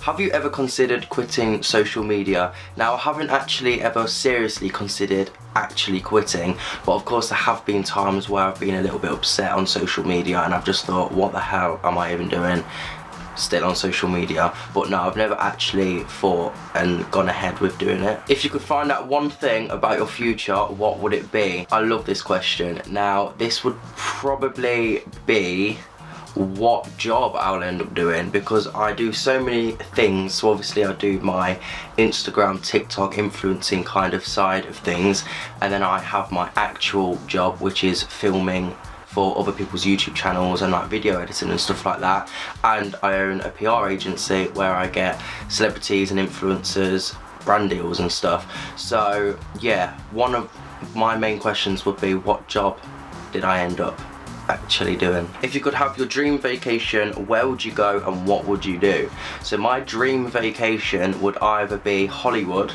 Have you ever considered quitting social media? Now, I haven't actually ever seriously considered actually quitting, but of course there have been times where I've been a little bit upset on social media and I've just thought, what the hell am I even doing still on social media? But no, I've never actually thought and gone ahead with doing it. If you could find out one thing about your future, what would it be? I love this question. Now, this would probably be what job I'll end up doing, because I do so many things. So obviously I do my Instagram, TikTok influencing kind of side of things, and then I have my actual job, which is filming for other people's YouTube channels and like video editing and stuff like that. And I own a PR agency where I get celebrities and influencers brand deals and stuff. So yeah, one of my main questions would be, what job did I end up actually doing? If you could have your dream vacation, where would you go and what would you do? So my dream vacation would either be Hollywood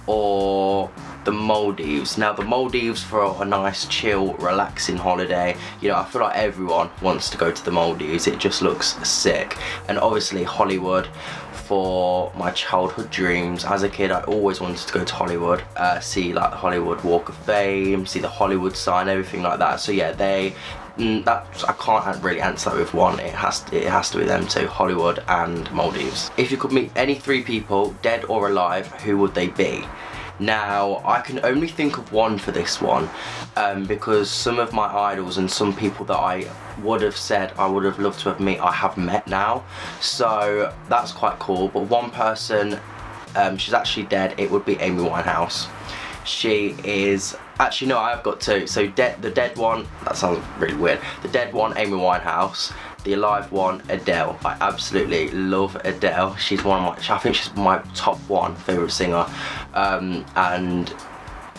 or the Maldives. Now, the Maldives for a nice chill relaxing holiday. You know, I feel like everyone wants to go to the Maldives. It just looks sick. And obviously Hollywood for my childhood dreams. As a kid, I always wanted to go to Hollywood, see like the Hollywood Walk of Fame, see the Hollywood sign, everything like that. So yeah, I can't really answer that with one. It has to be them two, Hollywood and Maldives. If you could meet any three people, dead or alive, who would they be? Now, I can only think of one for this one, because some of my idols and some people that I would have said I would have loved to have met, I have met now. So that's quite cool. But one person, she's actually dead, it would be Amy Winehouse. She is, actually no, I have got two. So the dead one, that sounds really weird. The dead one, Amy Winehouse. The alive one, Adele. I absolutely love Adele. She's one of my, I think she's my top one favourite singer. And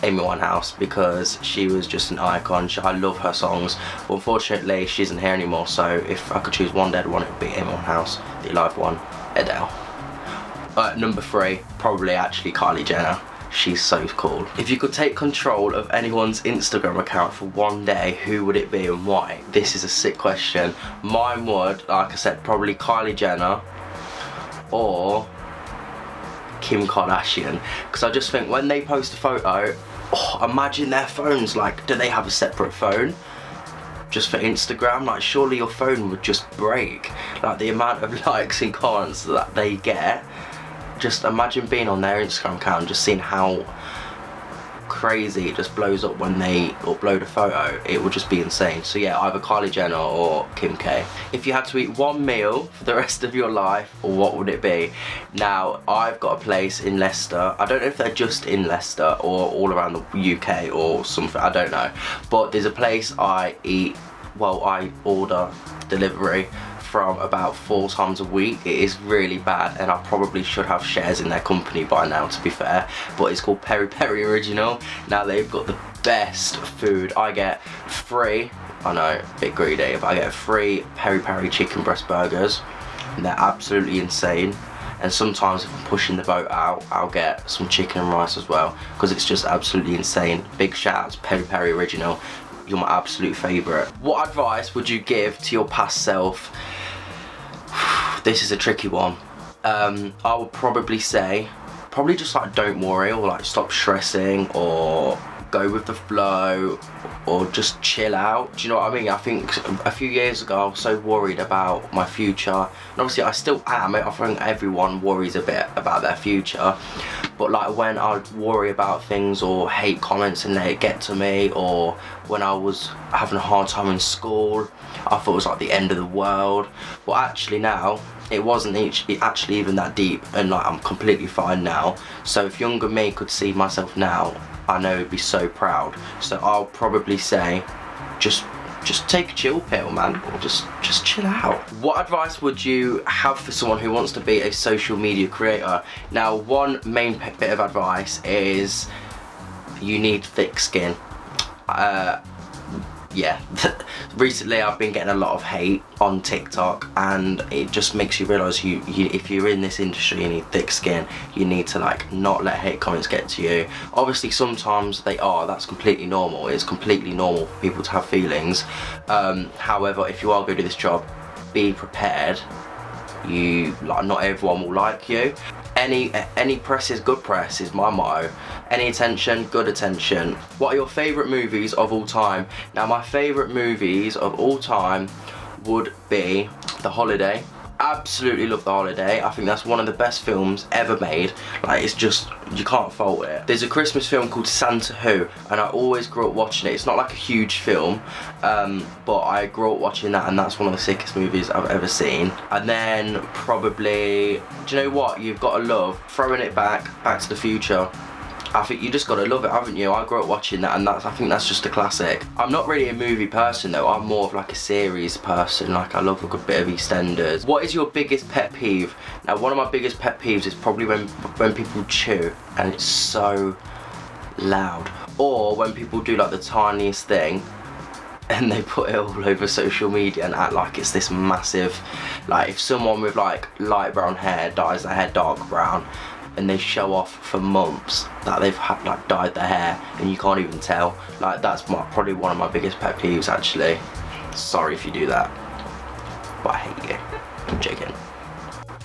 Amy Winehouse, because she was just an icon. I love her songs. But unfortunately, she isn't here anymore. So if I could choose one dead one, it would be Amy Winehouse. The alive one, Adele. Number three, probably actually Kylie Jenner. She's so cool. If you could take control of anyone's Instagram account for one day, who would it be and why? This is a sick question. Mine would, like I said, probably Kylie Jenner or Kim Kardashian. Because I just think when they post a photo, imagine their phones, like, do they have a separate phone just for Instagram? Like, surely your phone would just break. Like, the amount of likes and comments that they get. Just imagine being on their Instagram account and just seeing how crazy it just blows up when they upload a photo. It would just be insane. So yeah, either Kylie Jenner or Kim K. If you had to eat one meal for the rest of your life, what would it be? Now, I've got a place in Leicester. I don't know if they're just in Leicester or all around the UK or something, I don't know. But there's a place I eat, well, I order delivery from about 4 times a week. It is really bad, and I probably should have shares in their company by now, to be fair, but it's called Peri Peri Original. Now, they've got the best food. I get free, I know, a bit greedy, but I get free peri peri chicken breast burgers, and they're absolutely insane. And sometimes if I'm pushing the boat out, I'll get some chicken and rice as well, because it's just absolutely insane. Big shout out to Peri Peri Original. You're my absolute favourite. What advice would you give to your past self? This is a tricky one. I would probably say, just like don't worry, or like stop stressing, or go with the flow, or just chill out. Do you know what I mean? I think a few years ago I was so worried about my future, and obviously I still am. I think everyone worries a bit about their future, but like when I'd worry about things or hate comments and they get to me, or when I was having a hard time in school, I thought it was like the end of the world. But actually now, it wasn't actually even that deep, and like I'm completely fine now. So if younger me could see myself now, I know he'd be so proud. So I'll probably say, just take a chill pill, man, or just chill out. What advice would you have for someone who wants to be a social media creator? Now, one main bit of advice is you need thick skin. Yeah, recently I've been getting a lot of hate on TikTok, and it just makes you realise if you're in this industry, you need thick skin. You need to like not let hate comments get to you. Obviously sometimes that's completely normal. It's completely normal for people to have feelings. However, if you are going to do this job, be prepared you like, not everyone will like you. Any press is good press is my motto. Any attention, good attention. What are your favourite movies of all time? Now, my favourite movies of all time would be The Holiday. Absolutely love The Holiday. I think that's one of the best films ever made. Like, it's just, you can't fault it. There's a Christmas film called Santa Who, and I always grew up watching it. It's not like a huge film, but I grew up watching that, and that's one of the sickest movies I've ever seen. And then probably, do you know what? You've got to love Throwing It Back to the Future. I think you just gotta love it, haven't you? I grew up watching that, and I think that's just a classic. I'm not really a movie person though, I'm more of like a series person. Like, I love a good bit of EastEnders. What is your biggest pet peeve? Now, one of my biggest pet peeves is probably when people chew and it's so loud. Or when people do like the tiniest thing and they put it all over social media and act like it's this massive, like if someone with like light brown hair dyes their hair dark brown, and they show off for months that they've had like dyed their hair and you can't even tell. Like, that's probably one of my biggest pet peeves actually. Sorry if you do that, but I hate you. I'm joking.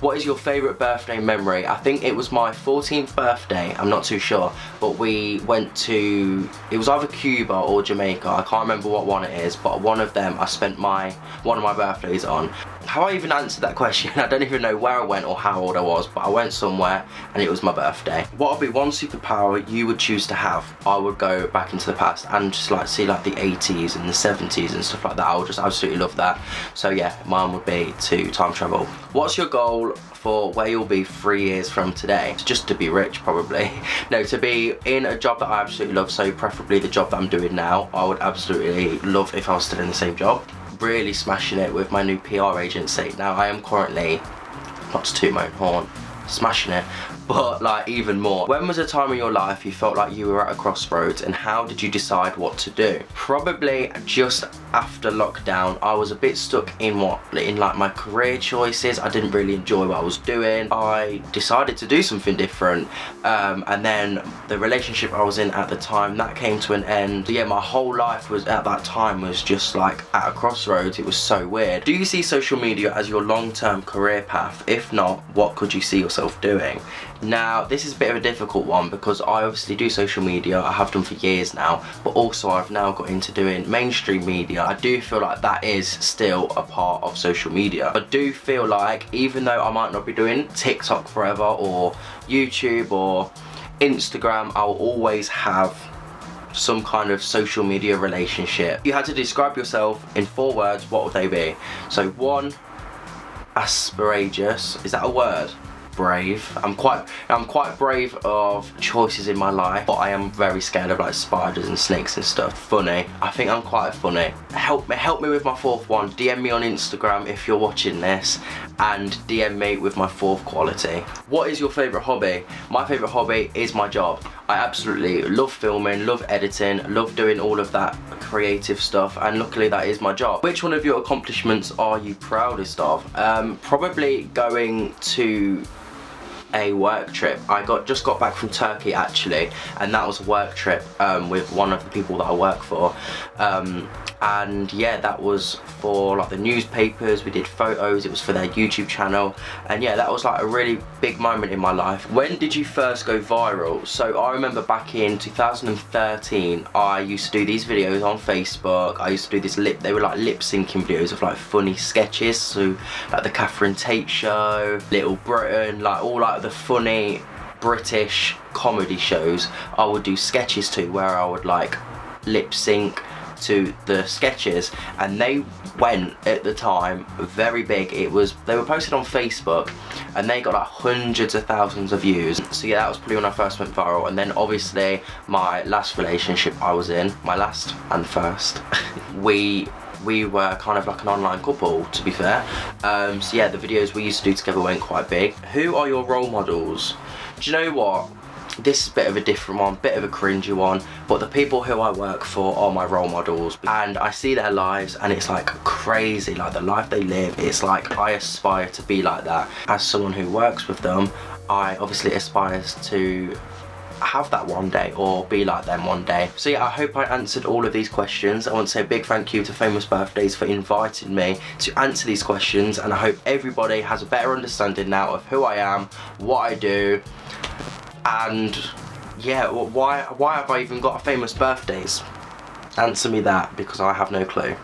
What is your favourite birthday memory? I think it was my 14th birthday, I'm not too sure, but we went to, it was either Cuba or Jamaica, I can't remember what one it is, but one of them I spent one of my birthdays on. How I even answered that question, I don't even know where I went or how old I was, but I went somewhere and it was my birthday. What would be one superpower you would choose to have? I would go back into the past and just like see like the 80s and the 70s and stuff like that. I would just absolutely love that. So yeah, mine would be to time travel. What's your goal for where you'll be 3 years from today? It's just to be rich, probably. No, to be in a job that I absolutely love, so preferably the job that I'm doing now. I would absolutely love if I was still in the same job. Really smashing it with my new PR agency. Now, I am currently, not to toot my own horn, smashing it, but like even more. When was a time in your life you felt like you were at a crossroads, and how did you decide what to do? Probably just after lockdown. I was a bit stuck in like my career choices. I didn't really enjoy what I was doing. I decided to do something different, and then the relationship I was in at the time, that came to an end. So yeah, my whole life was at that time was just like at a crossroads. It was so weird. Do you see social media as your long-term career path? If not, what could you see yourself doing? Now, this is a bit of a difficult one because I obviously do social media, I have done for years now, but also I've now got into doing mainstream media. I do feel like that is still a part of social media. I do feel like even though I might not be doing TikTok forever or YouTube or Instagram, I'll always have some kind of social media relationship. If you had to describe yourself in 4 words, what would they be? So 1, asparagus, is that a word? Brave. I'm quite brave of choices in my life, but I am very scared of like spiders and snakes and stuff. Funny. I think I'm quite funny. Help me with my 4th one. DM me on Instagram if you're watching this, and DM me with my 4th quality. What is your favourite hobby? My favourite hobby is my job. I absolutely love filming, love editing, love doing all of that creative stuff, and luckily that is my job. Which one of your accomplishments are you proudest of? Probably going to a work trip. I just got back from Turkey actually, and that was a work trip with one of the people that I work for, and yeah, that was for like the newspapers. We did photos, it was for their YouTube channel, and yeah, that was like a really big moment in my life. When did you first go viral? So I remember back in 2013 I used to do these videos on Facebook. I used to do this they were like lip syncing videos of like funny sketches, so like the Catherine Tate show, Little Britain, like all like the funny British comedy shows. I would do sketches to where I would like lip sync to the sketches, and they went at the time very big. They were posted on Facebook and they got like hundreds of thousands of views. So yeah, that was probably when I first went viral. And then obviously my last relationship I was in, my last and first, we were kind of like an online couple, to be fair. So yeah, the videos we used to do together went quite big. Who are your role models? Do you know what? This is a bit of a different one, bit of a cringy one, but the people who I work for are my role models, and I see their lives and it's like crazy, like the life they live. It's like I aspire to be like that. As someone who works with them, I obviously aspire to have that one day or be like them one day. So yeah, I hope I answered all of these questions. I want to say a big thank you to Famous Birthdays for inviting me to answer these questions, and I hope everybody has a better understanding now of who I am, what I do, and yeah, why have I even got a Famous Birthdays? Answer me that, because I have no clue.